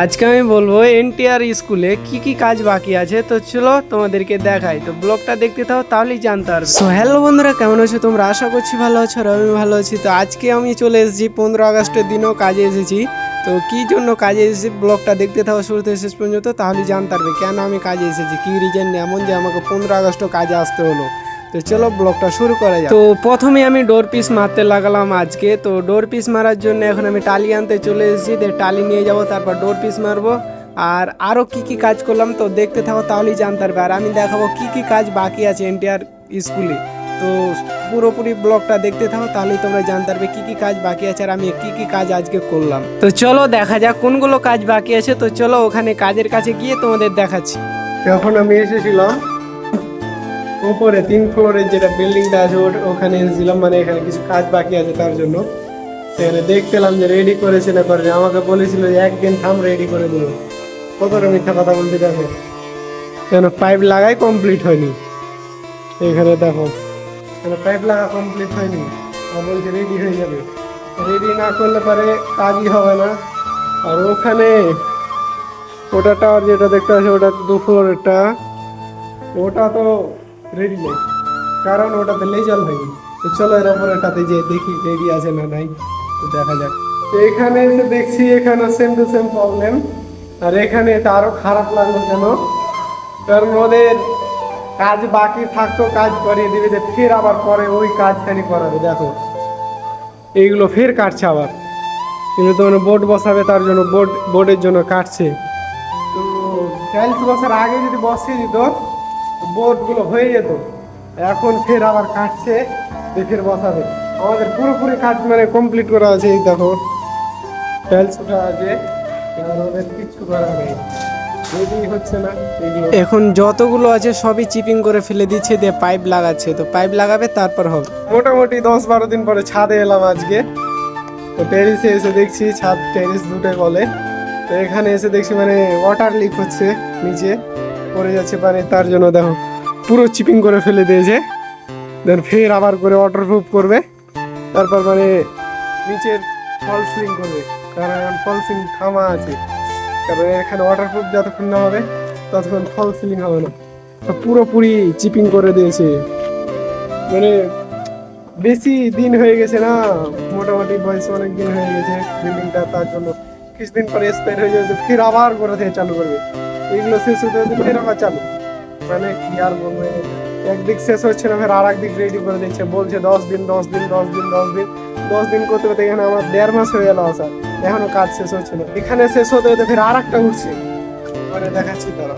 আজকে আমি বলবো এনটিআর স্কুলে কি কি কাজ বাকি আছে। তো চলো তোমাদেরকে দেখাই, তো ব্লগটা দেখতে থাও, তাহলেই জানতে পারবে। সো হ্যালো বন্ধুরা, কেমন আছো তোমরা? আশা করছি ভালো আছো, আর আমি ভালো আছি। তো আজকে আমি চলে এসেছি 15 আগস্টের দিনও কাজে এসেছি। তো কি জন্য কাজে এসেছি ব্লগটা দেখতে থাও শুরু থেকে শেষ পর্যন্ত, তাহলেই জানতে পারবে কেন আমি কাজে এসেছি, কি রিজন এমন যে আমাকে 15 আগস্টও কাজে আসতে হলো। তো চলো ব্লগটা শুরু করা যাক। তো প্রথমে আমি ডোর পিস মারতে লাগালাম আজকে। তো ডোর পিস মারার জন্য এখন আমি টালি আনতে চলে এসেছি, টালি নিয়ে যাব, তারপর ডোর পিস মারবো। আর আরও কি কি কাজ করলাম তো দেখতে থাকো, তাহলেই জানতে পারবে। আর আমি দেখাবো কি কি কাজ বাকি আছে এনটিআর স্কুলে। তো পুরোপুরি ব্লগটা দেখতে থাকো, তাহলেই তোমরা জানতে পারবে কি কি কাজ বাকি আছে আর আমি কি কি কাজ আজকে করলাম। তো চলো দেখা যাক কোনগুলো কাজ বাকি আছে। তো চলো ওখানে কাজের কাছে গিয়ে তোমাদের দেখাচ্ছি। এখন আমি এসেছিলাম উপরে 3 ফ্লোরের যেটা বিল্ডিংটা আছে ওখানে এসেছিলাম, মানে এখানে কিছু কাজ বাকি আছে তার জন্য। সেখানে দেখতেলাম যে রেডি করেছে না করেনি, আমাকে বলেছিল যে একদিন থাম রেডি করে দেবো। কতটা মিথ্যা কথা বলতে দেখো, কেন পাইপ লাগাই কমপ্লিট হয়নি। এখানে দেখো কেন পাইপ লাগা কমপ্লিট হয়নি, আর বলছে রেডি হয়ে যাবে। রেডি না করলে পরে কাজই হবে না। আর ওখানে ওটা টাওয়ার যেটা দেখতে আছে ওটা 2 ফ্লোরেরটা, ওটা তো রেডি নেই, কারণ ওটাতে লেজাল হয়নি। তো চলো এর ওপর এটাতে যে দেখি রেডি আছে না নাই, তো দেখা যাক। তো এখানে এসে দেখছি এখানে সেম টু সেম প্রবলেম। আর এখানে এটা আরো খারাপ লাগলো কেন, কারণ ওদের কাজ বাকি থাকতো, কাজ করিয়ে দিবে, ফের আবার পরে ওই কাজখানি করাবে। দেখো এইগুলো ফের কাটছে আবার, কিন্তু তোমার বোর্ড বসাবে তার জন্য বোর্ডের জন্য কাটছে। তো টাইলস বসার আগে যদি বসিয়ে দিত বোর্ডগুলো হয়ে যেত, এখন ফের আবার কাটছে, ফের বসাবে। আমাদের পুরোপুরি কাজ মানে কমপ্লিট করা আছে, এই দেখো টাইলস ওঠা আছে, ওদের কিচ্ছু করা নেই, রেডি হচ্ছে না। এখন যতগুলো আছে সবই চিপিং করে ফেলে দিচ্ছে, দিয়ে পাইপ লাগাচ্ছে। তো পাইপ লাগাবে তারপর হবে। মোটামুটি 10-12 দিন পরে ছাদে এলাম আজকে। তো টেরিসে এসে দেখছি ছাদ টেরিস দুটোই বলে। তো এখানে এসে দেখছি মানে ওয়াটার লিক হচ্ছে, নিচে পড়ে যাচ্ছে পানি, তার জন্য দেখো পুরো চিপিং করে ফেলে দিয়েছে। দেন ফের আবার করে ওয়াটারপ্রুফ করবে, তারপর মানে নিচের ফল সিলিং করবে, কারণ ফল সিলিং থামা আছে, কারণ এখানে ওয়াটারপ্রুফ যতক্ষণ না হবে ততক্ষণ ফল সিলিং হবে না। তো পুরোপুরি চিপিং করে দিয়েছে, মানে বেশি দিন হয়ে গেছে না, মোটামুটি বয়স অনেক দিন হয়ে গেছে বিল্ডিংটা, তার জন্য কিছুদিন পরে এক্সপায়ার হয়ে যাবে, ফের আবার করে থেকে চালু করবে। এইগুলো শেষ হতে হতে ফের আবার চালু, মানে কি আর বলবো, একদিক শেষ হচ্ছে না ফের আর একদিক রেডি করে দিচ্ছে, বলছে 10 দিন 10 দিন 10 দিন 10 দিন 10 দিন করতে করতে এখানে আমার 1.5 মাস হয়ে গেল আসা, এখনো কাজ শেষ হচ্ছে না। এখানে শেষ হতে হতে ফের আর একটা উঠছে, পরে দেখাচ্ছি তারা।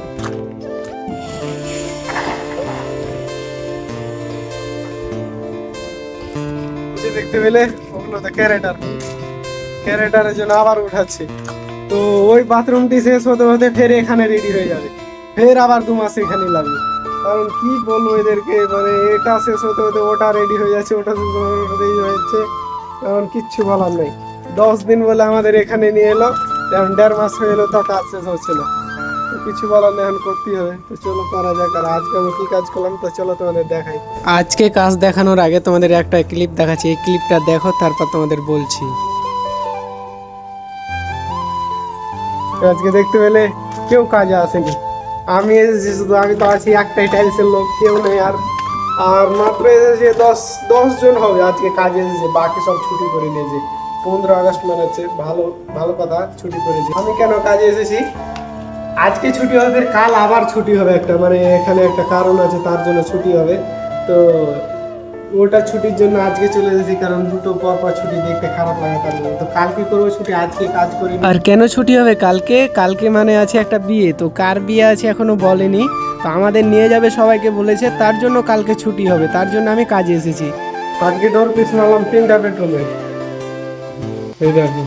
দেখতে পেলে ওগুলো তো ক্যারেটারের জন্য আবার উঠাচ্ছে। তো ওই বাথরুমটি শেষ হতে হতে ফের এখানে রেডি হয়ে যাবে, ফের আবার 2 মাস এখানে লাগবে। কারণ কি বলবো এদেরকে, মানে এটা শেষ হতে হতে ওটা রেডি হয়ে যাচ্ছে, ওটা শেষ হতে হতে রেডি হয়ে যাচ্ছে, কারণ কিচ্ছু বলার নেই। 10 দিন বলে আমাদের এখানে নিয়ে এলো, এখন 1.5 মাস হয়ে এলো, তো কাজ শেষ হচ্ছে না। তো কিছু বলার নেই, এখন করতেই হবে। তো চলো করা যাক। আর আজকে আমি কি কাজ করলাম তো চলো তোমাদের দেখাই। আজকে কাজ দেখানোর আগে তোমাদের একটা ক্লিপ দেখাচ্ছি, এই ক্লিপটা দেখো, তারপর তোমাদের বলছি। আজকে দেখতে পেলে কেউ কাজে আসেনি, আমি এসেছি শুধু, আমি তো আছি একটাই টাইলসের লোক, কেউ নেই। আর মাত্র এসেছে 10 জন হবে আজকে কাজে এসেছে, বাকি সব ছুটি করে নিয়েছে। 15 আগস্ট মানাচ্ছে, ভালো কথা, ছুটি করেছে। আমি কেন কাজে এসেছি, আজকে ছুটি হবে, কাল আবার ছুটি হবে একটা, মানে এখানে একটা কারণ আছে তার জন্য ছুটি হবে। তো ওটা ছুটির জন্য আজকে চলে এসেছি, কারণ দুটো পর ছুটি দেখতে খারাপ লাগে তার জন্য। তো কালকে করবো ছুটি, আজকে কাজ করি। আর কেন ছুটি হবে কালকে মানে আছে একটা বিয়ে, তো কার বিয়ে আছে এখনো বলেনি, তো আমাদের নিয়ে যাবে সবাইকে বলেছে, তার জন্য কালকে ছুটি হবে, তার জন্য আমি কাজে এসেছি। আজকে ডোর পিস মারলাম 3টা বেডরুমে, এই দেখো।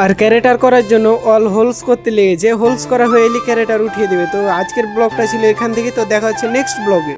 আর ক্যারেটার করার জন্য অল হোলস করতে লেগেছে, হোলস করা হয়ে এলে ক্যারেটার উঠিয়ে দিবে। তো আজকের ব্লগটা ছিল এখান থেকে, তো দেখা হচ্ছে নেক্সট ব্লগে।